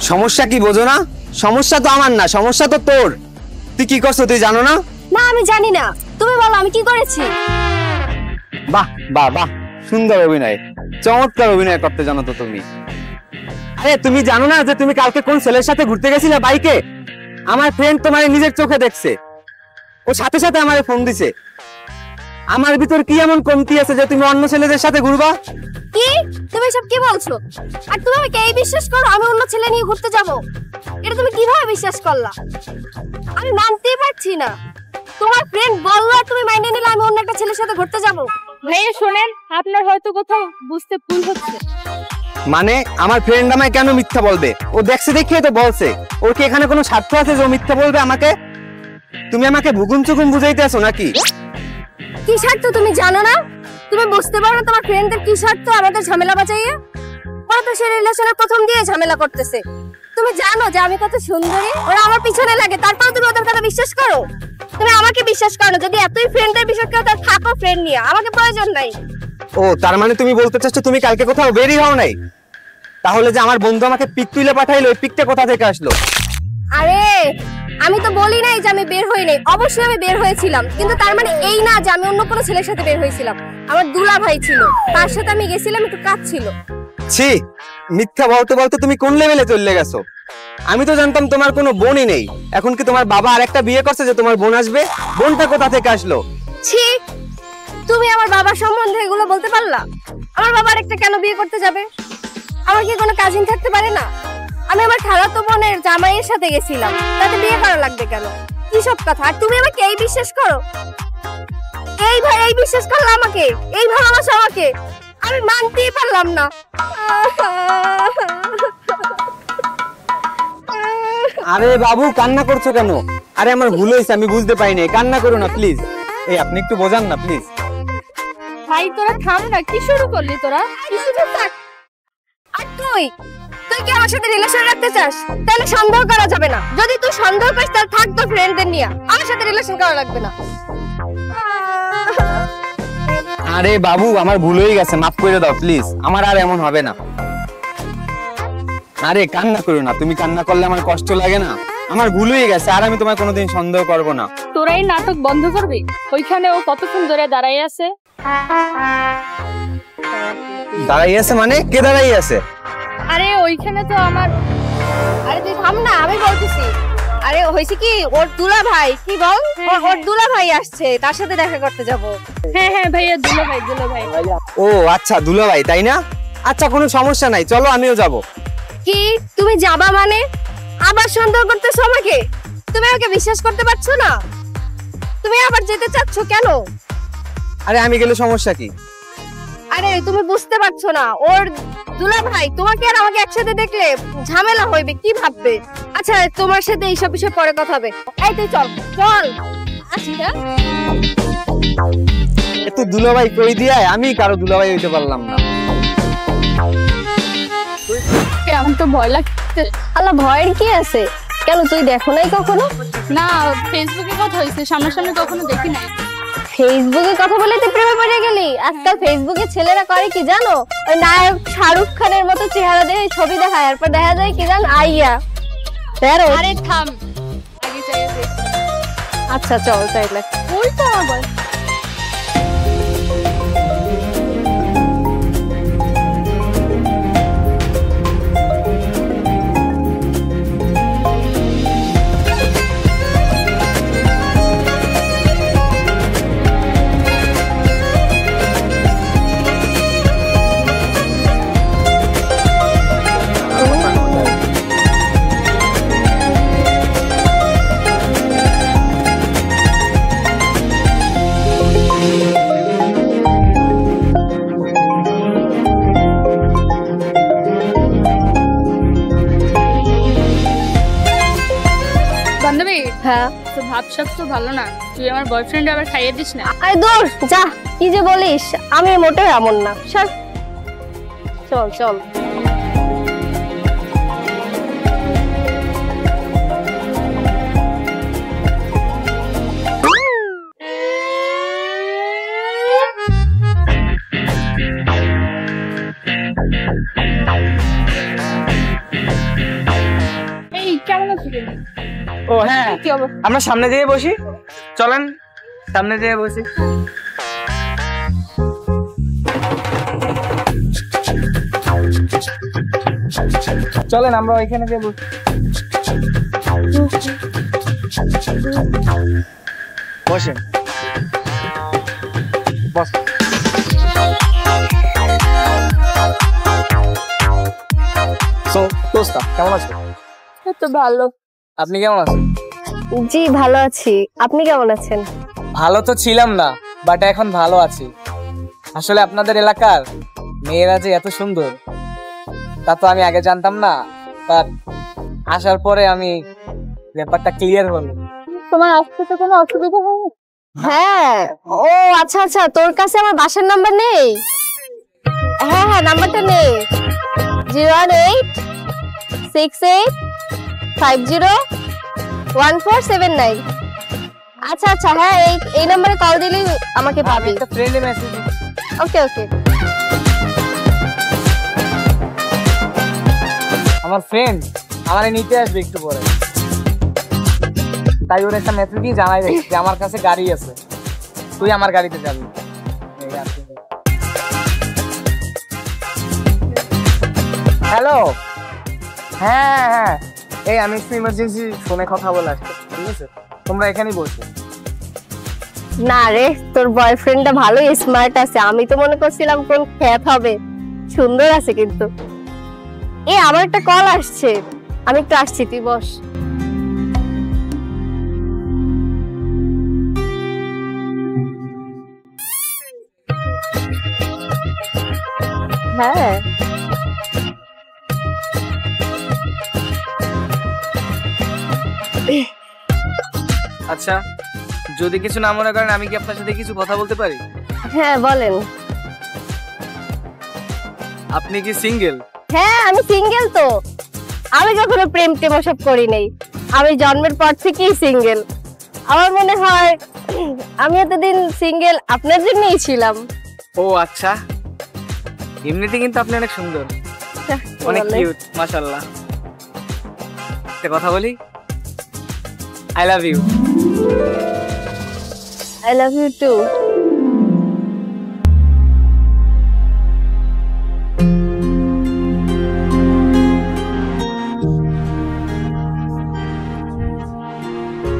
সমস্যা কি বোঝো না? সমস্যা তো আমার না, সমস্যা তো তোর। তুই কি করছো তুই জানো না? না আমি জানি না, তুমি বলো আমি কি করেছি। বাহ বাহ বাহ, সুন্দর অভিনয়, চমৎকার অভিনয় করতে জানো তো তুমি। আরে তুমি জানো না যে তুমি কালকে কোন ছেলের সাথে ঘুরতে গেছিলে বাইকে? আমার ফ্রেন্ড তোমার নিজের চোখে দেখছে, ও সাথে সাথে আমারে ফোন দিছে। আমার ভিতর কি এমন কমতি আছে যে তুমি অন্য ছেলেদের সাথে ঘুরবা? কি তুমি সব কি বলছো? আর তুমি আমাকে এই বিশ্বাস করো আমি অন্য ছেলে নিয়ে ঘুরতে যাব? এটা তুমি কিভাবে বিশ্বাস করলা? আমি মানতেই পারছি না। তোমার ফ্রেন্ড বললো আর তুমি মাইনে নিলে আমি অন্য একটা ছেলের সাথে ঘুরতে যাব? ভাইয়া শোনেন, আপনার হয়তো কোথাও বুঝতে ভুল হচ্ছে। মানে আমার ফ্রেন্ড আমায় কেন মিথ্যা বলবে? ও দেখছে দেখিয়ে তো বলছে। ওর কি এখানে কোনো স্বার্থ আছে যে ও মিথ্যা বলবে আমাকে? তুমি আমাকে ভুগুন চুগুন বুঝাইতে আছো নাকি? কি স্বার্থ তুমি জানো না? তুমি বুঝতে পারো না তোমার ফ্রেন্ডদের কি স্বার্থ আমাদের ঝামেলা বাঁচাইয়ে? ওরা তো সেই রিলেশনের প্রথম দিয়ে ঝামেলা করতেছে। তুমি জানো যে আমি কত সুন্দরী, ওরা আমার পিছনে লাগে, তারপর তুমি ওদের কথা বিশ্বাস করো? তুমি আমাকে বিশ্বাস করো না? যদি এতই ফ্রেন্ডদের বিশ্বাস করো তাহলে থাকো ফ্রেন্ড নিয়ে, আমাকে প্রয়োজন নাই। ও তার মানে তুমি বলতে চাচ্ছ তুমি কালকে কোথাও বেরই হও নাই? তাহলে যে আমার বন্ধু আমাকে পিক তুলে পাঠাইলো, ওই পিকটা কোথা থেকে আসলো? আরে আমি তো বলি নাই যে আমি বের হই নাই, অবশ্যই আমি বের হয়েছিলাম, কিন্তু তার মানে এই না যে আমি অন্য কোনো ছেলের সাথে বের হয়েছিলাম। আমার দুলা ভাই ছিল, তার সাথে আমি গেছিলাম, একটু কাজ ছিল। ছি, মিথ্যা বলতে বলতে তুমি কোন লেভেলে চলে গেছো? আমি তো জানতাম তোমার কোনো বোনই নেই। এখন কি তোমার বাবা আরেকটা বিয়ে করছে যে তোমার বোন আসবে? বোনটা কোথা থেকে আসলো? ছি, তুমি আমার বাবার সম্বন্ধে এগুলো বলতে পারলা? আমার বাবা আরেকটা কেন বিয়ে করতে যাবে? আমার কি কোনো কাজিন থাকতে পারে না? আমি আমার খালাতো বোনের জামাইয়ের সাথে গেছিলাম, তাতে বিয়ে করা লাগবে কেন? কি সব কথা! আর তুমি আমাকে এই বিশ্বাস করো? এই ভাই এই বিশ্বাস করলা আমাকে? এই ভালোবাসা আমাকে? আমি মানতেই পারলাম না। আরে বাবু কান্না করছো কেন? আরে আমার ভুল হয়েছে, আমি বুঝতে পারিনি, কান্না করো না প্লিজ। এই আপনি একটু বোঝান না প্লিজ। ভাই তোরা থাম না, কি শুরু করলি তোরা? আর তুই তুই কি আমার সাথে রিলেশন রাখতে চাস? তাহলে সন্দেহ করা যাবে না। যদি তুই সন্দেহ করিস তাহলে থাক তোর ফ্রেন্ডদের নিয়ে, আমার সাথে রিলেশন করা লাগবে না। আরে বাবু আমার ভুল হয়ে গেছে, মাফ করে দাও প্লিজ, আমার আর এমন হবে না। আরে কান্না করো না, তুমি কান্না করলে আমার কষ্ট লাগে না? আমার ভুল হয়ে গেছে, আর আমি তোমায় কোনোদিন সন্দেহ করব না। তোরা এই নাটক বন্ধ করবি? ওইখানে ও কতক্ষণ ধরে দাঁড়াই আছে। দাঁড়াই আছে মানে? কে দাঁড়াই আছে? আরে ওইখানে তো আমার। আরে তুই থাম না, আমি বলতেছি। আরে হইছে কি, ওর দুলা ভাই, কি বল, ওর দুলা ভাই আসছে, তার সাথে দেখা করতে যাব। হ্যাঁ হ্যাঁ ভাইয়া, দুলা ভাই দুলা ভাই। ও আচ্ছা দুলাভাই তাই না? আচ্ছা কোনো সমস্যা নাই, চলো আমিও যাব। কি তুমি যাবা মানে? আবার সন্দেহ করতেছো আমাকে? তুমি আমাকে বিশ্বাস করতে পারছো না? তুমি আবার যেতে চাচ্ছ কেন? আরে আমি গেলে সমস্যা কি? আরে তুমি বুঝতে পারছো না, ওর দুলা ভাই তোমাকে আর আমাকে একসাথে দেখলে ঝামেলা হইবে, কি ভাববে? আচ্ছা তোমার সাথে এইসব বিষয়ে পরে কথা হবে। এই তুই চল চল। আসি না। এত দুলাভাই কই দিয়ে আমি কারো দুলাভাই হইতে পারলাম না। আমার তো ভয় লাগছে। আল্লাহ ভয়ের কি আছে? কেন তুই দেখো নাই কখনো? না, ফেসবুকে কথা হয়েছে, সামনাসামনি কখনো দেখি নাই। ফেসবুকে কথা বলে তুই প্রেমে পড়ে গেলি? আজকাল ফেসবুকে ছেলেরা করে কি জানো? ওই নায়ক শাহরুখ খানের মতো চেহারা দিয়ে ছবি দেখায়, এরপর দেখা যায় কি জান আইয়া। আরে থাম, আগে চাই। আচ্ছা চল তাইলে। ওই তো আমার বয়। হ্যাঁ তো ভাবসাব তো ভালো না, তুই আমার বয়ফ্রেন্ড আবার খাইয়ে দিস না। আরে দূর যা, কি যে বলিস, আমি মোটেও এমন না। সর চল চল। ও হ্যাঁ, কি অবস্থা? আমরা সামনে দিয়ে বসি, চলেন সামনে দিয়ে বসি। চলেন আমরা ওইখানে দিয়ে বসি। বসেন, বস। দোস্তা কেমন আছো? তো ভালো। আপনি কেমন আছেন? জি ভালো আছি, আপনি কেমন আছেন? ভালো তো ছিলাম না, বাট এখন ভালো আছি। আসলে আপনাদের এলাকার মেয়েরা যে এত সুন্দর তা তো আমি আগে জানতাম না, বাট আসার পরে আমি ব্যাপারটা ক্লিয়ার হলো। তোমার আসতে তো কোনো অসুবিধা হয়নি? হ্যাঁ, ও আচ্ছা আচ্ছা, তোর কাছে আমার বাসার নাম্বার নেই? হ্যাঁ হ্যাঁ, নাম্বারটা নেই। 01868501479। আচ্ছা আচ্ছা, হ্যাঁ এই নাম্বারে কল দিলেই আমাকে আমি পাবি। একটা ফ্রেন্ডলি মেসেজ। ওকে ওকে। আমার ফ্রেন্ড আমারে নিতে আসবে একটু পরে, তাই ওর একটা মেসেজ দিয়ে জানাই দেয় যে আমার কাছে গাড়ি আছে, তুই আমার গাড়িতে যাবি। হ্যালো, হ্যাঁ হ্যাঁ, এই আমি একটু ইমার্জেন্সি ফোনে কথা বলে আসছি, ঠিক আছে? তোমরা এখানেই বসো। না রে, তোর বয়ফ্রেন্ডটা ভালোই স্মার্ট আছে, আমি তো মনে করছিলাম কোন খ্যাত হবে। সুন্দর আছে কিন্তু। আমার একটা কল আসছে, আমি একটু আসছি, তুই বস। হ্যাঁ আচ্ছা, যদি কিছু না মনে করেন আমি কি আপনার সাথে কিছু কথা বলতে পারি? হ্যাঁ বলেন। আপনি কি সিঙ্গেল? হ্যাঁ আমি সিঙ্গেল তো, আমি কখনো প্রেম টেম ওসব করি নাই, আমি জন্মের পর থেকেই সিঙ্গেল। আমার মনে হয় আমি এতদিন সিঙ্গেল আপনার জন্যই ছিলাম। ও আচ্ছা, এমনিতে কিন্তু আপনি অনেক সুন্দর, অনেক কিউট, মাশাআল্লাহ। একটা কথা বলি, I love you. I love you too.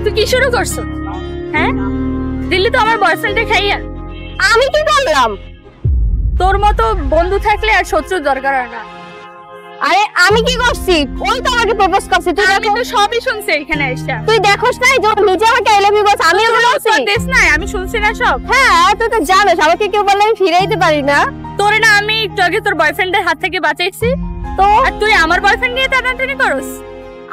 তুই কি শুরু করছো? হ্যাঁ, দিল্লি তো আমার বয়ফ্রেন্ডে খাইয়া। আমি কি করলাম? তোর মতো বন্ধু থাকলে আর শত্রুর দরকার হয় না। আরে আমি কি করছি? ওই তো আমাকে প্রপোজ করছে, তুই আমি দেখো। তো সবই শুনছি এখানে এসে। তুই দেখোস নাই যে ও নিজে আমাকে আই লাভ ইউ বলছে, আমি ওকে বলছি। দেশ নাই, আমি শুনছি না সব। হ্যাঁ তুই তো জানিস, আমাকে কেউ বললে আমি ফিরাইতে পারি না। তোরে না আমি একটু আগে তোর বয়ফ্রেন্ডের হাত থেকে বাঁচাইছি, তো আর তুই আমার বয়ফ্রেন্ড নিয়ে টানাটানি করস?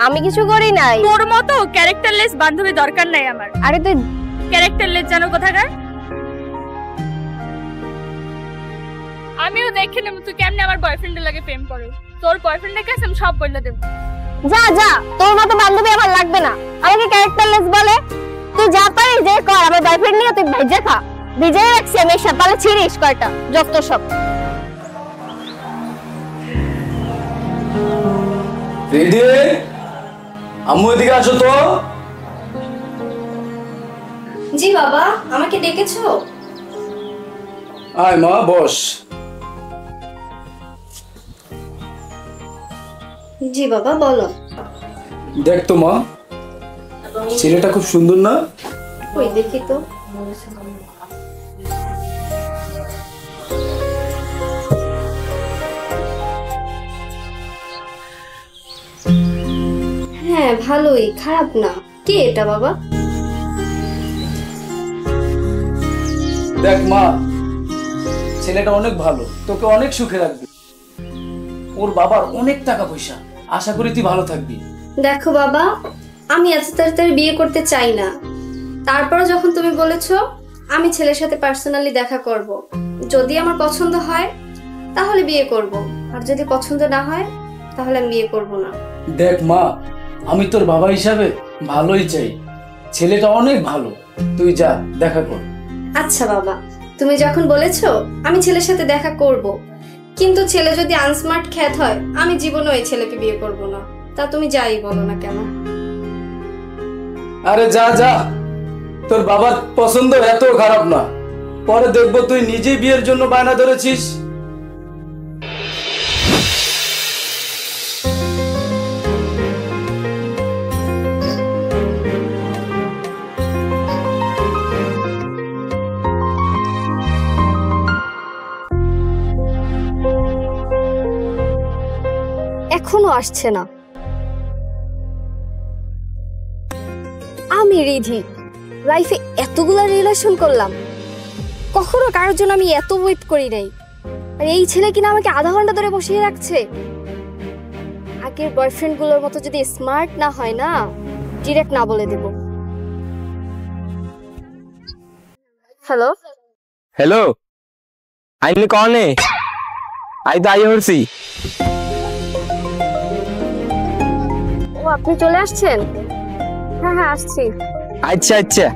আমি কিছু করি নাই। তোর মতো ক্যারেক্টারলেস বান্ধবী দরকার নাই আমার। আরে তুই ক্যারেক্টারলেস জানো কোথাকার? আমিও দেখে নেব তুই কেমনে আমার বয়ফ্রেন্ডের লাগে প্রেম করো। তোর বয়ফ্রেন্ডের কাছে আমি সব বলে দেব। যা যা, তোর মতো বান্ধবী আমার লাগবে না, আমাকে ক্যারেক্টারলেস বলে। তুই যা পারিস যে কর, আমার বয়ফ্রেন্ড নিয়ে তুই ভেজে খা। ভিজে রাখছি আমি, সকালে ছিড়িস কয়টা যত সব। দিদি, আম্মু এদিকে আসো তো। জি বাবা, আমাকে ডেকেছো? আয় মা, বস। জি বাবা বলো। দেখ তো মা, ছেলেটা খুব সুন্দর না? ওই দেখি তো। হ্যাঁ ভালোই, খারাপ না। কে এটা বাবা? দেখ মা, ছেলেটা অনেক ভালো, তোকে অনেক সুখে রাখবে। ওর বাবার অনেক টাকা পয়সা, আশা করি তুই ভালো থাকবি। দেখো বাবা, আমি এত তাড়াতাড়ি বিয়ে করতে চাই না। তারপর যখন তুমি বলেছো, আমি ছেলের সাথে পার্সোনালি দেখা করব। যদি আমার পছন্দ হয় তাহলে বিয়ে করব, আর যদি পছন্দ না হয় তাহলে আমি বিয়ে করব না। দেখ মা, আমি তোর বাবা হিসাবে ভালোই চাই, ছেলেটা অনেক ভালো, তুই যা দেখা কর। আচ্ছা বাবা, তুমি যখন বলেছো আমি ছেলের সাথে দেখা করব, কিন্তু ছেলে যদি আনস্মার্ট খ্যাত হয় আমি জীবনে ওই ছেলেকে বিয়ে করব না। তা তুমি যাই বলো না কেন। আরে যা যা, তোর বাবার পছন্দ এত খারাপ না, পরে দেখবো তুই নিজেই বিয়ের জন্য বায়না ধরেছিস। এখনো আসছে না। আমি রিধি লাইফে এতগুলা রিলেশন করলাম, কখনো কারোর জন্য আমি এত ওয়েট করি নাই। আর এই ছেলে কিনা আমাকে আধা ঘন্টা ধরে বসিয়ে রাখছে। আগের বয়ফ্রেন্ড গুলোর মতো যদি স্মার্ট না হয় না, ডিরেক্ট না বলে দেব। হ্যালো हेलो आइने कौन है? आई तो आई हरसी। ও আপনি চলে আসছেন? হ্যাঁ হ্যাঁ আসছি। अच्छा अच्छा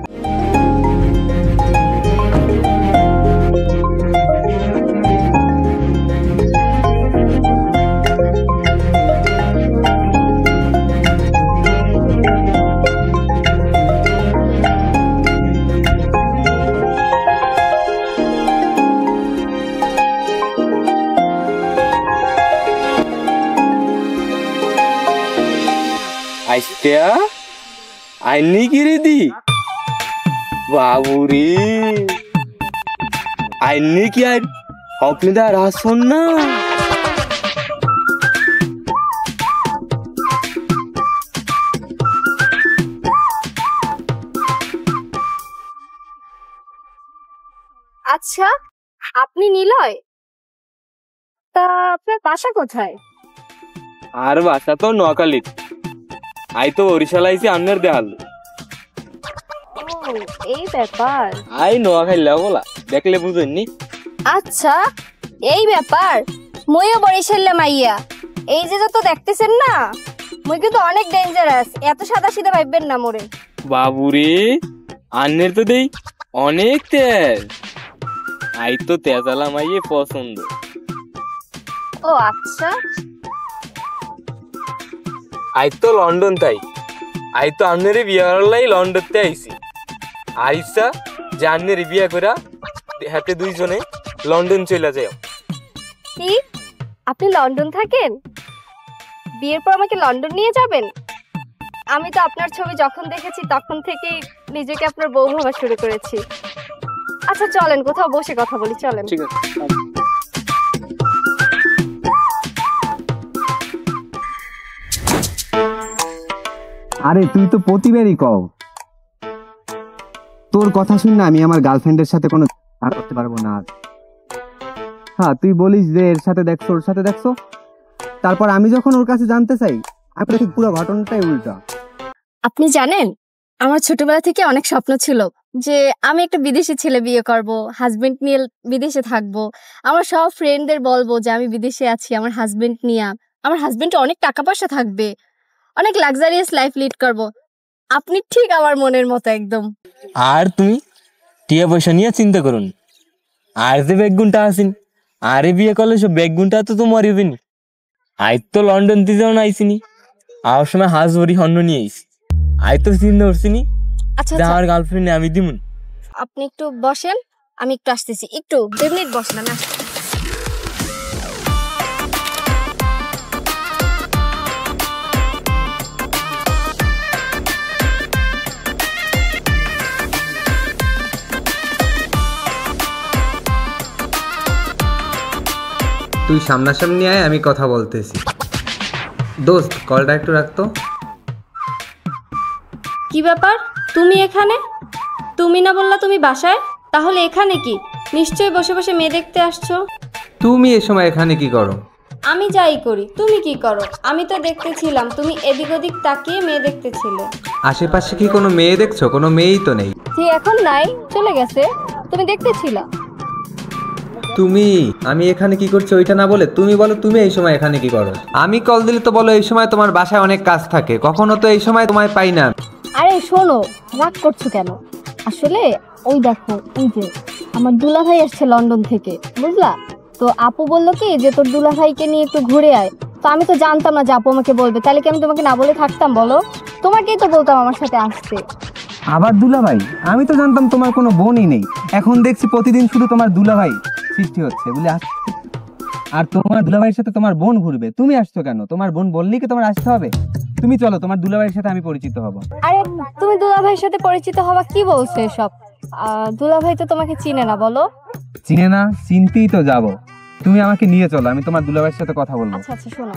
आइस्त्या आईनी गिरी दी बाबूरी आईनी क्या अपने दा राज सुनना আচ্ছা আপনি নিলয়? তা আপনার বাসা কোথায়? আর বাসা তো নোয়াখালী। আই তো বরিশাল আইছি আন্নের দেহাল। ও এই ব্যাপার। আই নোয়াখালী বলা দেখলে বুঝেননি। আচ্ছা এই ব্যাপার। মইও বরিশালে মাইয়া। এই যে যত দেখতেছেন না, মই কিন্তু অনেক ডেঞ্জারাস। এত সাদা সিধা ভাববেন না মোরে। বাবুরে আন্নের তো দেই অনেক তেজ। আই তো তেজালা মাইয়ে পছন্দ। ও আচ্ছা আই তো লন্ডন তাই। আই তো আন্নের বিয়া লাই লন্ডনতে আইছি। আইসা যে আন্নের বিয়া করা হাতে দুইজনে লন্ডন চলে যায়। কি আপনি লন্ডন থাকেন? বিয়ের পর আমাকে লন্ডন নিয়ে যাবেন? আমি তো আপনার ছবি যখন দেখেছি তখন থেকেই নিজেকে আপনার বউ ভাবা শুরু করেছি। আচ্ছা চলেন কোথাও বসে কথা বলি, চলেন। ঠিক আছে। আরে তুই তো প্রতিবারই কও তোর কথা শুন না আমি আমার গার্লফ্রেন্ডের সাথে কোনো আর করতে পারবো না। হ্যাঁ তুই বলিস যে এর সাথে দেখছো ওর সাথে দেখছো, তারপর আমি যখন ওর কাছে জানতে চাই আমি দেখি পুরো ঘটনাটাই উল্টা। আপনি জানেন আমার ছোটবেলা থেকে অনেক স্বপ্ন ছিল যে আমি একটা বিদেশি ছেলে বিয়ে করব, হাজবেন্ড নিয়ে বিদেশে থাকবো। আমার সব ফ্রেন্ডদের বলবো যে আমি বিদেশে আছি আমার হাজবেন্ড নিয়ে। আমার হাজবেন্ড অনেক টাকা পয়সা থাকবে, অনেক লাক্সারিয়াস লাইফ লিড করব। আপনি ঠিক আমার মনের মতো একদম। আর তুমি টিয়া পয়সা নিয়ে চিন্তা করুন। আর যে বেগুনটা আসিন আরে বিয়ে করলে সব বেগুনটা তো তোমার হবেনি। আই তো লন্ডন দিয়ে যেমন আইসিনি, আর সময় হাজ ভরি হন্য নিয়ে আইসি। আই তো চিন্তা করছিনি আচ্ছা যে আমার গার্লফ্রেন্ড আমি দিমুন। আপনি একটু বসেন, আমি একটু আসতেছি। একটু 2 মিনিট বসেন, আমি আসছি। তুই সামনাসামনি আয়, আমি কথা বলতেছি। দোস্ত কলটা একটু রাখতো। কি ব্যাপার তুমি এখানে? তুমি না বললা তুমি বাসায়, তাহলে এখানে কি? নিশ্চয়ই বসে বসে মেয়ে দেখতে আসছো। তুমি এ সময় এখানে কি করো? আমি যাই করি, তুমি কি করো? আমি তো দেখতেছিলাম তুমি এদিক ওদিক তাকিয়ে মেয়ে দেখতেছিলে। আশেপাশে কি কোনো মেয়ে দেখছো? কোনো মেয়েই তো নেই। জি এখন নাই, চলে গেছে। তুমি দেখতেছিলা? তুমি আমি এখানে কি করছি ওইটা না বলে তুমি বলো তুমি এই সময় এখানে কি করো? আমি কল দিলে তো বলো এই সময় তোমার বাসায় অনেক কাজ থাকে, কখনো তো এই সময় তোমায় পাই না। আরে শোনো, রাগ করছো কেন? আসলে ওই দেখো, এই যে আমার দুলা ভাই আসছে লন্ডন থেকে, বুঝলা? তো আপু বললো কি যে তোর দুলা ভাইকে নিয়ে একটু ঘুরে আয়। তো আমি তো জানতাম না যে আপু আমাকে বলবে, তাহলে কি আমি তোমাকে না বলে থাকতাম বলো? তোমাকেই তো বলতাম আমার সাথে আসতে। আবার দুলাভাই? আমি তো জানতাম তোমার কোনো বোনই নেই, এখন দেখছি প্রতিদিন শুধু তোমার দুলাভাই সৃষ্টি হচ্ছে বলে আর তোমার দুলাভাইয়ের সাথে তোমার বোন ঘুরবে, তুমি আসছো কেন? তোমার বোন বললেই কি তোমার আসতে হবে? তুমি চলো, তোমার দুলাভাইয়ের সাথে আমি পরিচিত হব। আরে তুমি দুলাভাইয়ের সাথে পরিচিত হওয়া কি বলছো এসব? দুলাভাই তো তোমাকে চিনে না, বলো। চিনে না? চিনতেই তো যাব। তুমি আমাকে নিয়ে চলো, আমি তোমার দুলাভাইয়ের সাথে কথা বলবো। আচ্ছা আচ্ছা শোনো,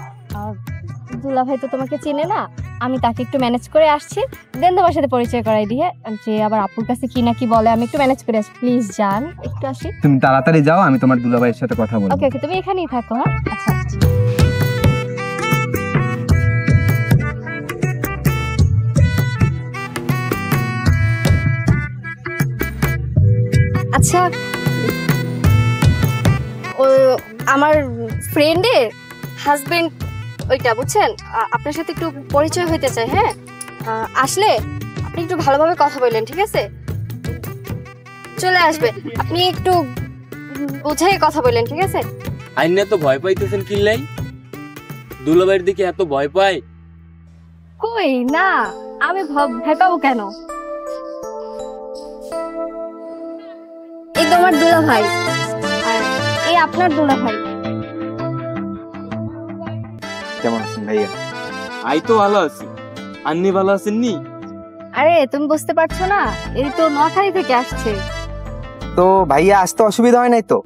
দুলাভাই তো তোমাকে চিনে না, আমি তাকে একটু ম্যানেজ করে আসছি, দেন তোমার সাথে পরিচয় করাই দিয়ে, যে আবার আপুর কাছে কি না কি বলে, আমি একটু ম্যানেজ করে আসি। প্লিজ যান, একটু আসি। তুমি তাড়াতাড়ি যাও, আমি তোমার দুলাভাইয়ের সাথে কথা বলবো। ওকে ওকে, তুমি এখানেই থাকো। হ্যাঁ আচ্ছা আচ্ছা। আচ্ছা, ও আমার ফ্রেন্ডের হাজবেন্ড ওইটা, বুঝছেন? আপনার সাথে একটু পরিচয় হইতে চাই। হ্যাঁ, আসলে আপনি একটু ভালোভাবে কথা বললেন, ঠিক আছে? চলে আসবে, আপনি একটু বুঝাই কথা বললেন, ঠিক আছে? আইনে তো ভয় পাইতেছেন কিল্লাই? দুলাভাইয়ের দিকে এত ভয় পায়? কই না, আমি ভয় পাবো কেন? এই তোমার দুলাভাই, আর এই আপনার দুলাভাই। কেমন আছেন ভাইয়া? আই তো ভালো আছি, আন্নি ভালো আছেন নি? আরে তুমি বুঝতে পারছো না, এই তো নোয়াখালী থেকে আসছে। তো ভাইয়া আসতে অসুবিধা হয় নাই তো?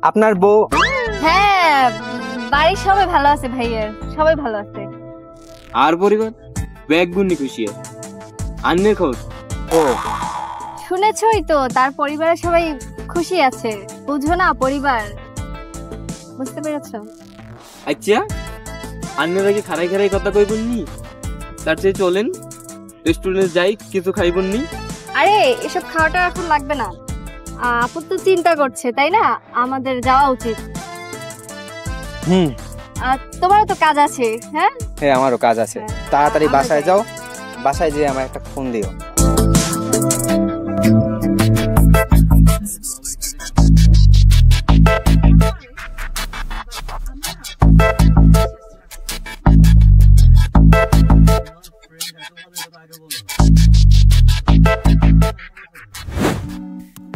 আপনার বউ? হ্যাঁ, বাড়ির সবাই ভালো আছে, ভাইয়ের সবাই ভালো আছে। আর পরিবার ব্যাগ গুন্নি খুশি আন্নের খোঁজ? ও শুনেছই তো, তার পরিবারের সবাই খুশি আছে, বুঝো না? পরিবার, বুঝতে পেরেছো? আচ্ছা, আন্নের আগে খারাই খারাই কথা কইবন নি? তার চেয়ে চলেন রেস্টুরেন্টে যাই, কিছু খাইবন নি? আরে এসব খাওয়াটা এখন লাগবে না, আপু তো চিন্তা করছে, তাই না? আমাদের যাওয়া উচিত। তোমারও তো কাজ আছে। হ্যাঁ হ্যাঁ, আমারও কাজ আছে। তাড়াতাড়ি বাসায় যাও, বাসায় যেয়ে আমার একটা ফোন দিও।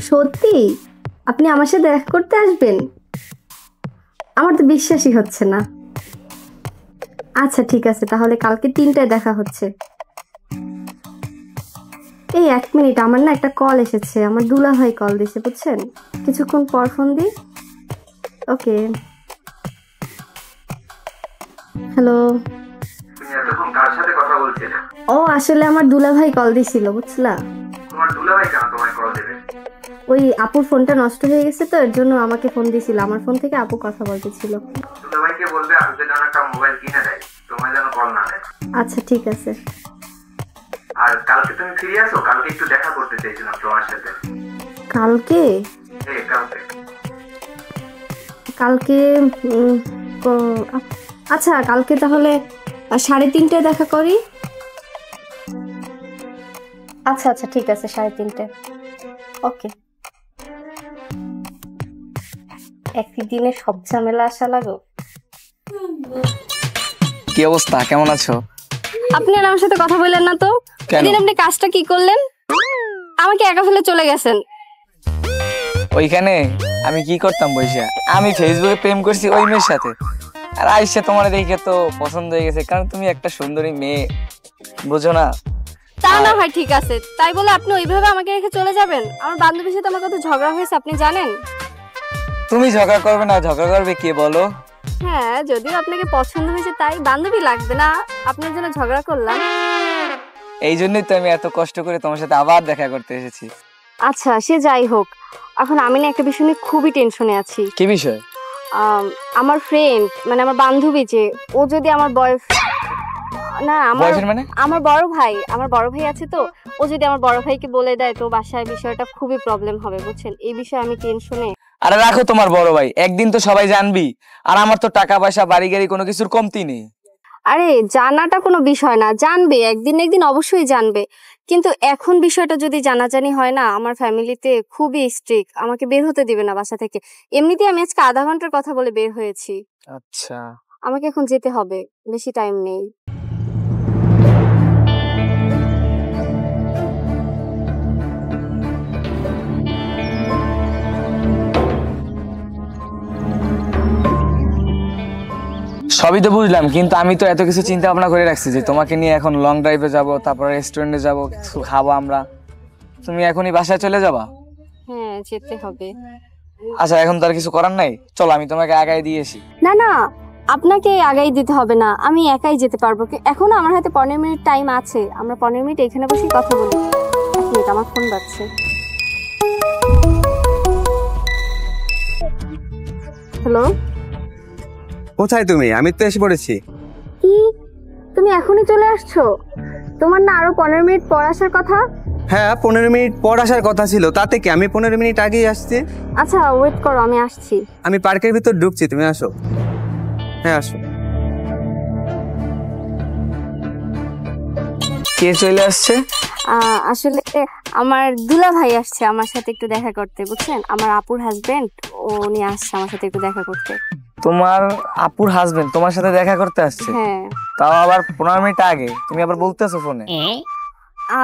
সত্যি আপনি আমার সাথে দেখা করতে আসবেন? আমার তো বিশ্বাসই হচ্ছে না। আচ্ছা ঠিক আছে, তাহলে কালকে 3টায় দেখা হচ্ছে। এই 1 মিনিট, আমার না একটা কল এসেছে, আমার দুলাভাই কল দিয়েছে, বুঝছেন? কিছুক্ষণ পর ফোন দিই। ওকে, হ্যালো। তুমি এতক্ষণ কার সাথে কথা বলছিলে? ও আসলে আমার দুলাভাই কল দিছিল, বুঝলা? তোমার দুলাভাই কেন তোমায় কল দেবে? ওই আপুর ফোনটা নষ্ট হয়ে গেছে তো, এর জন্য আমাকে ফোন দিছিল, আমার ফোন থেকে আপু কথা বলতেছিল। দুলাভাইকে বলবে আজকে যেন একটা মোবাইল কিনে দেয়, তোমায় যেন কল না দেয়। আচ্ছা ঠিক আছে। আর কালকে তুমি ফিরে আসো, কালকে একটু দেখা করতে চাইছিলাম তোমার সাথে। কালকে? হ্যাঁ কালকে। কালকে আচ্ছা, কালকে তাহলে 3:30টায় দেখা করি। আচ্ছা আচ্ছা ঠিক আছে, 3:30টায়। ওকে। একদিনে সব ঝামেলা আসা লাগো। কি অবস্থা, কেমন আছো? আপনি আর আমার সাথে কথা বললেন না তো? কেন? এদিন আপনি কাজটা কি করলেন? আমাকে একা ফেলে চলে গেছেন। ওইখানে আমি কি করতাম বৈশা? আমি ফেসবুকে প্রেম করছি ওই মেয়ের সাথে, আর আইসা তোমার দেখে তো পছন্দ হয়ে গেছে, কারণ তুমি একটা সুন্দরী মেয়ে, বুঝো না? তা না হয় ঠিক আছে, তাই বলে আপনি ওইভাবে আমাকে রেখে চলে যাবেন? আমার বান্ধবীর সাথে আমার কত ঝগড়া হয়েছে আপনি জানেন? তুমি ঝগড়া করবে না, ঝগড়া করবে কে বলো? হ্যাঁ, যদিও আপনাকে পছন্দ হয়েছে তাই বান্ধবী লাগবে না, আপনার জন্য ঝগড়া করলাম। এই জন্যই তো আমি এত কষ্ট করে তোমার সাথে আবার দেখা করতে এসেছি। আচ্ছা সে যাই হোক, এখন আমি না একটা বিষয় নিয়ে খুবই টেনশনে আছি। কি বিষয়? আমার ফ্রেন্ড, মানে আমার বান্ধবী, যে ও যদি আমার না আমার বয়ফ্রেন্ড মানে? আমার বড় ভাই আছে তো, ও যদি আমার বড় ভাইকে বলে দেয় তো বাসায় বিষয়টা খুবই প্রবলেম হবে, বুঝছেন? এই বিষয়ে আমি টেনশনে। আরে রাখো তোমার বড় ভাই, একদিন তো সবাই জানবি, আর আমার তো টাকা পয়সা বাড়ি গাড়ি কোনো কিছুর কমতি নেই। আরে জানাটা কোনো বিষয় না, জানবে একদিন অবশ্যই জানবে, কিন্তু এখন বিষয়টা যদি জানাজানি হয় না, আমার ফ্যামিলিতে খুবই স্ট্রিক্ট, আমাকে বের হতে দিবে না বাসা থেকে। এমনিতেই আমি আজকে আধা ঘন্টার কথা বলে বের হয়েছি। আচ্ছা, আমাকে এখন যেতে হবে, বেশি টাইম নেই। সবই তো বুঝলাম, কিন্তু আমি তো এত কিছু চিন্তা ভাবনা করে রাখছি যে তোমাকে নিয়ে এখন লং ড্রাইভে যাব, তারপর রেস্টুরেন্টে যাব, কিছু খাবো আমরা। তুমি এখনই বাসায় চলে যাবা? হ্যাঁ যেতে হবে। আচ্ছা এখন তো আর কিছু করার নাই, চলো আমি তোমাকে আগাই দিয়েছি। না না, আপনাকে আগাই দিতে হবে না, আমি একাই যেতে পারবো। এখনো আমার হাতে 15 মিনিট টাইম আছে, আমরা 15 মিনিট এখানে বসে কথা বলি। এক মিনিট, আমার ফোন বাজছে। হ্যালো, কোথায় তুমি? আমি তো এসে পড়েছি। কি তুমি এখনই চলে আসছো? তোমার না আরো 15 মিনিট পর আসার কথা? হ্যাঁ 15 মিনিট পর আসার কথা ছিল, তাতে কি? আমি 15 মিনিট আগেই আসছি। আচ্ছা ওয়েট করো, আমি আসছি। আমি পার্কের ভিতর ঢুকছি, তুমি আসো। হ্যাঁ আসো। কে চলে আসছে? আসলে আমার দুলা ভাই আসছে আমার সাথে একটু দেখা করতে, বুঝছেন? আমার আপুর হাজবেন্ড, উনি আসছে আমার সাথে একটু দেখা করতে। তোমার আপুর হাজবেন্ড তোমার সাথে দেখা করতে আসছে? হ্যাঁ। তাও আবার 15 মিনিট আগে? তুমি আবার বলতেছো ফোনে?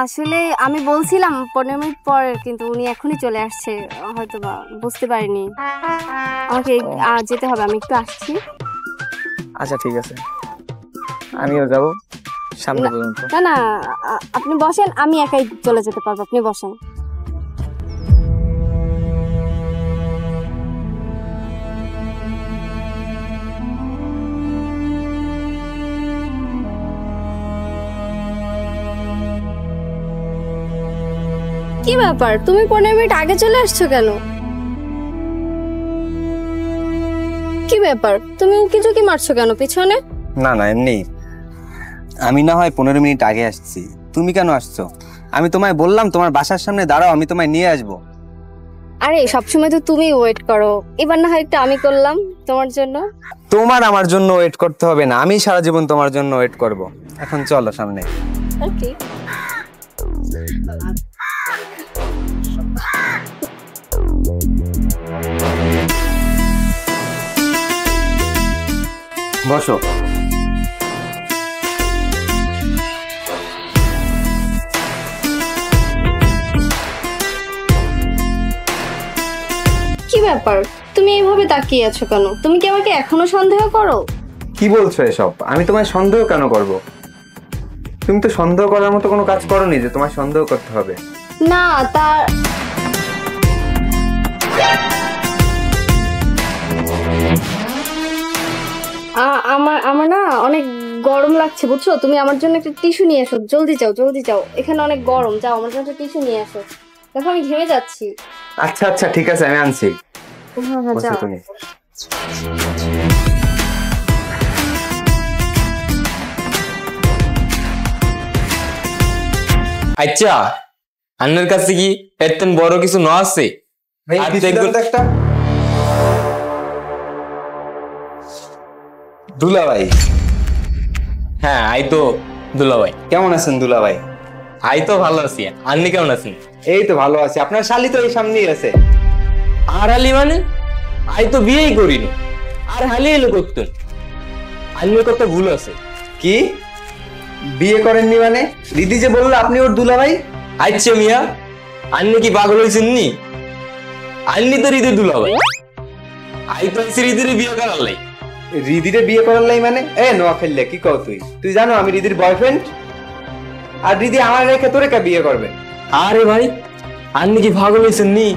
আসলে আমি বলছিলাম 15 মিনিট পর, কিন্তু উনি এখনই চলে আসছে, হয়তো বা বুঝতে পারিনি। আমাকে যেতে হবে, আমি একটু আসছি। আচ্ছা ঠিক আছে, আমিও যাব সামনে পর্যন্ত। না না, আপনি বসেন, আমি একাই চলে যেতে পারবো, আপনি বসেন। কি ব্যাপার, তুমি 15 মিনিট আগে চলে আসছো কেন? কি ব্যাপার, তুমি উকি ঝুঁকি মারছো কেন পিছনে? না না এমনি, আমি না হয় 15 মিনিট আগে আসছি, তুমি কেন আসছো? আমি তোমায় বললাম তোমার বাসার সামনে দাঁড়াও, আমি তোমায় নিয়ে আসবো। আরে সবসময় তো তুমি ওয়েট করো, এবার না হয় একটু আমি করলাম তোমার জন্য। তোমার আমার জন্য ওয়েট করতে হবে না, আমি সারা জীবন তোমার জন্য ওয়েট করব। এখন চলো সামনে। ওকে। বসো। কি ব্যাপার, তুমি এইভাবে তাকিয়ে আছো কেন? তুমি কি আমাকে এখনো সন্দেহ করো? কি বলছো এসব? আমি তোমায় সন্দেহ কেন করব? তুমি তো সন্দেহ করার মতো কোনো কাজ করোনি যে তোমায় সন্দেহ করতে হবে। না তার আমার না অনেক গরম লাগছে, বুঝছো? তুমি আমার জন্য একটা টিস্যু নিয়ে এসো, জলদি যাও জলদি যাও, এখানে অনেক গরম, যাও আমার জন্য একটা টিস্যু নিয়ে এসো। দেখো আমি ঘেমে যাচ্ছি। আচ্ছা আচ্ছা ঠিক আছে, আমি আনছি। হ্যাঁ হ্যাঁ বসো যাও। তুমি। আচ্ছা আন্নের কাছে কি এতেন বড় কিছু ন আছে? আর দেখো দুলাভাই। হ্যাঁ আই তো দুলাভাই। কেমন আছেন দুলাভাই? আই তো ভালো আছি, আন্নি কেমন আছেন? এই তো ভালো আছি। আপনার শালি তো এই সামনেই আছে। আর হালি মানে? আই তো বিয়েই করিনি, আর হালি এলো করতেন। আন্নের কথা ভুল আছে। কি বিয়ে করেননি মানে? দিদি যে বললো আপনি ওর দুলাভাই। আচ্ছা মিয়া, আন্নি কি পাগল হয়েছেন নি? আন্নি তো হৃদয় দুলাভাই, আই তো হৃদয়ের বিয়ে করার লাই। রিদিরে বিয়ে করার লাই মানে? এ নোয়া ফেললে কি কও তুই? তুই জানো আমি রিদির বয়ফ্রেন্ড, আর রিদি আমার রেখে তোরে কে বিয়ে করবে? আরে ভাই আন্নি কি পাগল হয়েছেন নি?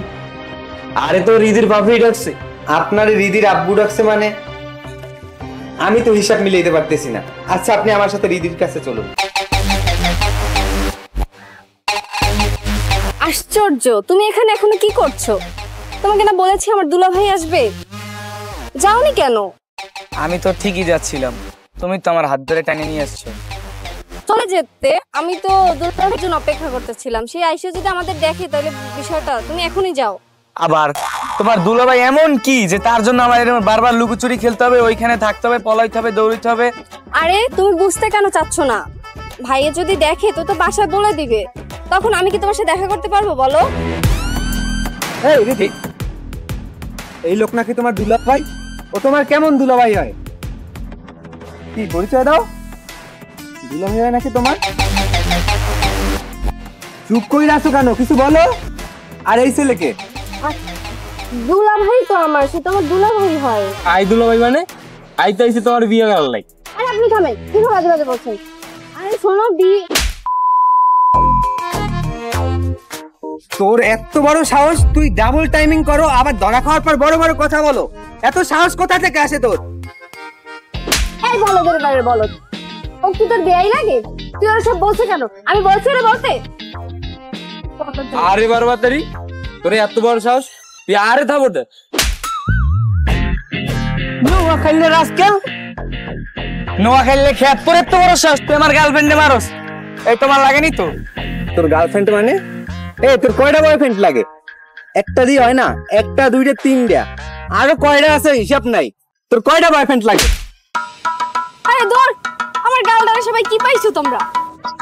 আরে তো হৃদির বাপই ডাকছে। আপনার রিদির আব্বু ডাকছে মানে? আমি তো হিসাব মিলাইতে পারতেছি না। আচ্ছা আপনি আমার সাথে রিদির কাছে চলুন। আশ্চর্য, তুমি এখানে এখনো কি করছো? তোমাকে না বলেছি আমার দুলাভাই আসবে, যাওনি কেন? আমি তো ঠিকই যাচ্ছিলাম, তুমি তো আমার হাত ধরে টানে নিয়ে আসছো। চলে যেতে আমি তো দুলাভাইয়ের জন্য অপেক্ষা করতেছিলাম, সে আইসে যদি আমাদের দেখে তাহলে বিষয়টা, তুমি এখনই যাও। আবার তোমার দুলাভাই এমন কি যে তার জন্য আমার এরকম বারবার লুকোচুরি খেলতে হবে, ওইখানে থাকতে হবে, পলাইতে হবে, দৌড়িতে হবে? আরে তুমি বুঝতে কেন চাচ্ছ না? ভাইয়ে যদি দেখে তো তো বাসায় বলে দিবে, তখন আমি কি তোমার সাথে দেখা করতে পারবো বলো? এই রিদি, এই লোক নাকি তোমার দুলাভাই? ও তোমার কেমন দুলাভাই হয়? কি পরিচয় দাও? দুলাভাই হয় নাকি তোমার? চুপ কই আছো কেন? কিছু বলো। আর এই ছেলেকে? দুলাভাই তো আমার, সে তো আমার দুলাভাই হয়। আই দুলাভাই মানে? আইতে আইসি তোমার বিয়ে করার লাই। আরে আপনি থামেন, কি বাজে বাজে বলছেন? আরে শোনো তোর এত বড় সাহস, তুই ডাবল টাইমিং করো আবার ধরা খাওয়ার পর বড় বড় কথা বলো। এত সাহস কোথা থেকে আসে তোর? এই বলদের বাইরে বলদ, ও কি তোর বেয়াই লাগে? তুই ওরা সব বলছে কেন? আমি বলছি রে বলতে। আরে বারবাতারি, তোর এত বড় সাহস, তুই আরে থাবো দে। নোয়া খাইলে রাজকেল, নোয়া খাইলে খেত তোর এত বড় সাহস, তুই আমার গার্লফ্রেন্ডে মারস। এই তোমার লাগেনি তো? তোর গার্লফ্রেন্ড মানে? তোর কয়টা বয়ফ্রেন্ড লাগে? একটা দিয়ে হয় না, একটা দুইটা তিনটা, আরো কয়টা আছে হিসাব নাই। তোর কয়টা বয়ফ্রেন্ড লাগে? আরে ধর, আমার গালদারে সবাই কি পাইছো তোমরা?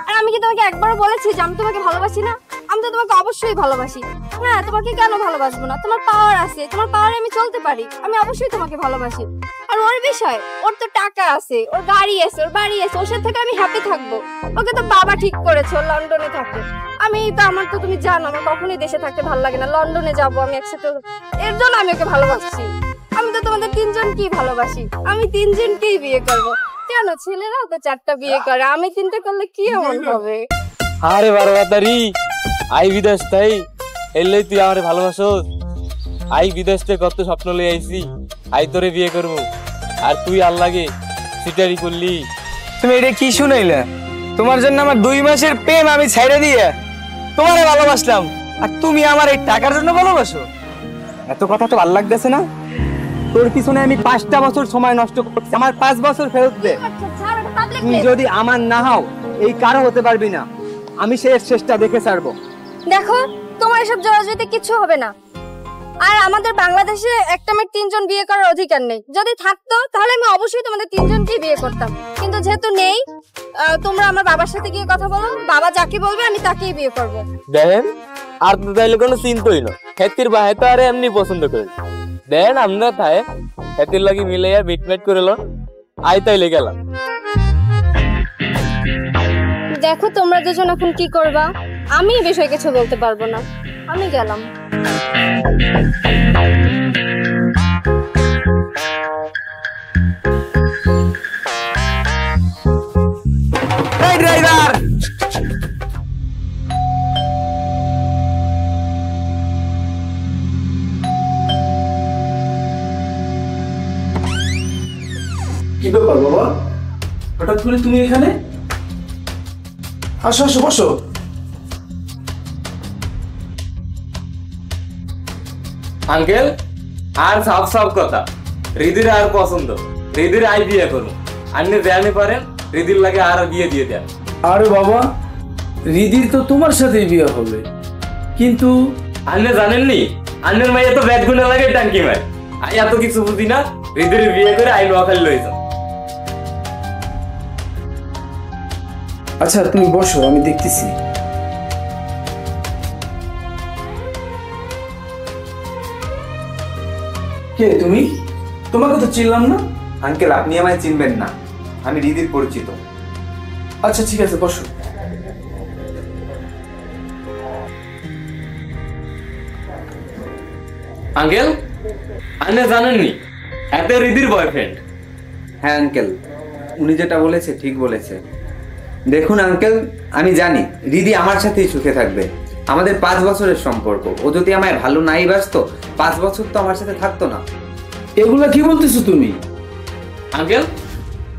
আর আমি কি তোমাকে একবারও বলেছি যে আমি তোমাকে ভালোবাসি না? আমি তো তোমাকে অবশ্যই ভালোবাসি। হ্যাঁ, তোমাকে কেন ভালোবাসবো না? তোমার পাওয়ার আছে, তোমার পাওয়ারে আমি চলতে পারি, আমি অবশ্যই তোমাকে ভালোবাসি। আর ওর বিষয়, ওর তো টাকা আছে, ওর গাড়ি আছে, ওর বাড়ি আছে, ওর সাথে থেকে আমি হ্যাপি থাকবো। ওকে তো বাবা ঠিক করেছে, ও লন্ডনে থাকে। আমি তো, আমার তো তুমি জানো আমার কখনোই দেশে থাকতে ভালো লাগে না, লন্ডনে যাবো আমি একসাথে, এর জন্য আমি ওকে ভালোবাসছি। আমি তো তোমাদের তিনজনকেই ভালোবাসি, আমি তিনজনকেই বিয়ে করবো। কেন ছেলেরাও তো 4টা বিয়ে করে, আমি 3টে করলে কি এমন হবে? আরে বারবাতারি, আই বিদেশ তাই এলেই তুই আমারে ভালোবাসোস। আই বিদেশ থেকে কত স্বপ্ন লই আইছি, আই তোরে বিয়ে করবো, আর তুই আল্লাহকে সিটারি করলি। তুমি এটা কি শুনাইলে? তোমার জন্য আমার 2 মাসের প্রেম আমি ছেড়ে দিয়ে তোমারে ভালোবাসলাম, আর তুমি আমার এই টাকার জন্য ভালোবাসো? এত কথা তো ভালো লাগতেছে না। তোর পিছনে আমি 5টা বছর সময় নষ্ট করছি, আমার 5 বছর ফেরত দে। তুই যদি আমার না হও, এই কারো হতে পারবি না। আমি শেষ চেষ্টা দেখে ছাড়বো। দেখো, তোমার এসব জড়াজড়িতে কিছু হবে না। আর আমাদের বাংলাদেশে একটা মেয়ে 3জন বিয়ে করার অধিকার নেই। যদি থাকতো তাহলে আমি অবশ্যই তোমাদের 3জনকেই বিয়ে করতাম, কিন্তু যেহেতু নেই, তোমরা আমার বাবার সাথে গিয়ে কথা বলো, বাবা যাকে বলবে আমি তাকেই বিয়ে করব। দেখেন, আর তো তাইলে কোনো চিন্তই না, হেতির বাহে তো আরে এমনি পছন্দ করে দেন। আমরা তাই হেতির লাগি মিলাইয়া মিটমেট করে লন, আই তাইলে গেলাম। দেখো তোমরা দুজন এখন কি করবা, আমি এই বিষয়ে কিছু বলতে পারবো না, আমি গেলাম। এই ড্রাইভার, কি ব্যাপার বাবা, হঠাৎ করে তুমি এখানে? আসো আসো, বসো। আঙ্কেল, আর সব সব কথা রিদির আর পছন্দ, রিদির আই বিয়ে করুন। আপনি জানি পারেন রিদির লাগে আর বিয়ে দিয়ে দেন। আরে বাবা, রিদির তো তোমার সাথেই বিয়ে হবে, কিন্তু আপনি জানেননি আন্নের মাইয়া তো ব্যাগ গুনে লাগে টাঙ্কি মার। আই এত কিছু বুঝি না, রিদির বিয়ে করে আই নোয়াখালী লইছ। আচ্ছা তুমি বসো, আমি দেখতেছি। কে তুমি? তোমাকে তো চিনলাম না। আঙ্কেল, আপনি আমায় চিনবেন না, আমি রিদির পরিচিত। আচ্ছা ঠিক আছে, বসো। আঙ্কেল, আপনি জানেননি এত রিদির বয়ফ্রেন্ড। হ্যাঁ আঙ্কেল, উনি যেটা বলেছে ঠিক বলেছে। দেখুন আঙ্কেল, আমি জানি রিদি আমার সাথেই সুখে থাকবে। আমাদের 5 বছরের সম্পর্ক, ও যদি আমায় ভালো নাই বাসতো 5 বছর তো আমার সাথে থাকতো না। এগুলা কি বলতেছো তুমি? আঙ্কেল,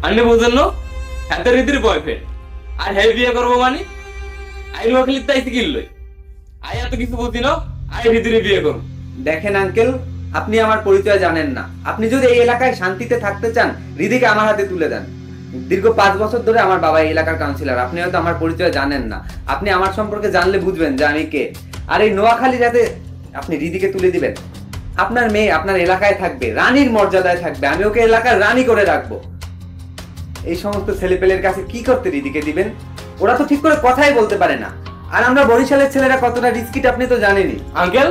আপনি বুঝেন না এত রিদির বয়ফ্রেন্ড, আর হ্যাঁ বিয়ে করবো মানে আই নোয়াখালী তাই কিনলই। আই এত কিছু বুঝি না, আই রিদির বিয়ে করবো। দেখেন আঙ্কেল, আপনি আমার পরিচয় জানেন না। আপনি যদি এই এলাকায় শান্তিতে থাকতে চান, রিদিকে আমার হাতে তুলে দেন। দীর্ঘ 5 বছর ধরে আমার বাবা এই এলাকার কাউন্সিলর। আপনি হয়তো আমার পরিচয় জানেন না, আপনি আমার সম্পর্কে জানলে বুঝবেন যে আমি কে। আর এই নোয়াখালী যাতে আপনি রিদিকে তুলে দিবেন, আপনার মেয়ে আপনার এলাকায় থাকবে, রানীর মর্যাদায় থাকবে, আমি ওকে এলাকার রানী করে রাখবো। এই সমস্ত ছেলেপেলের কাছে কি করতে রিদিকে দিবেন? ওরা তো ঠিক করে কথাই বলতে পারে না। আর আমরা বরিশালের ছেলেরা কতটা রিস্কিট আপনি তো জানেনই। আঙ্কেল,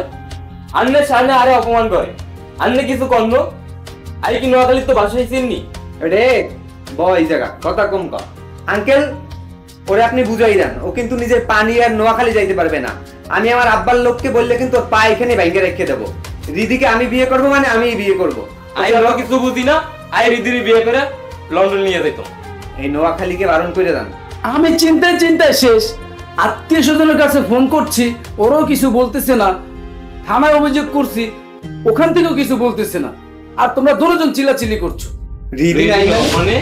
আন্নের সামনে আরে অপমান করে, আন্নে কিছু কর্ণ। আই কি নোয়াখালী তো বাসায় চিননি রে, বই জায়গা কথা কম কর। আঙ্কেল, ওরে আপনি বুঝাই দেন, ও কিন্তু নিজের পানি আর নোয়াখালী যাইতে পারবে না। আমি আমার আব্বার লোককে বললে কিন্তু ওর পা এখানে ভেঙে রেখে দেবো। রিদিকে আমি বিয়ে করবো মানে আমিই বিয়ে করবো। আই বাবা কিছু বুঝি না, আই রিদিরে বিয়ে করে লন্ডন নিয়ে যেত। এই নোয়াখালীকে বারণ করে দেন। আমি চিন্তায় চিন্তায় শেষ, আত্মীয় স্বজনের কাছে ফোন করছি, ওরাও কিছু বলতেছে না, থানায় অভিযোগ করছি, ওখান থেকেও কিছু বলতেছে না, আর তোমরা দুজন চিল্লাচিল্লি করছো। রিদি নাই মানে? মানে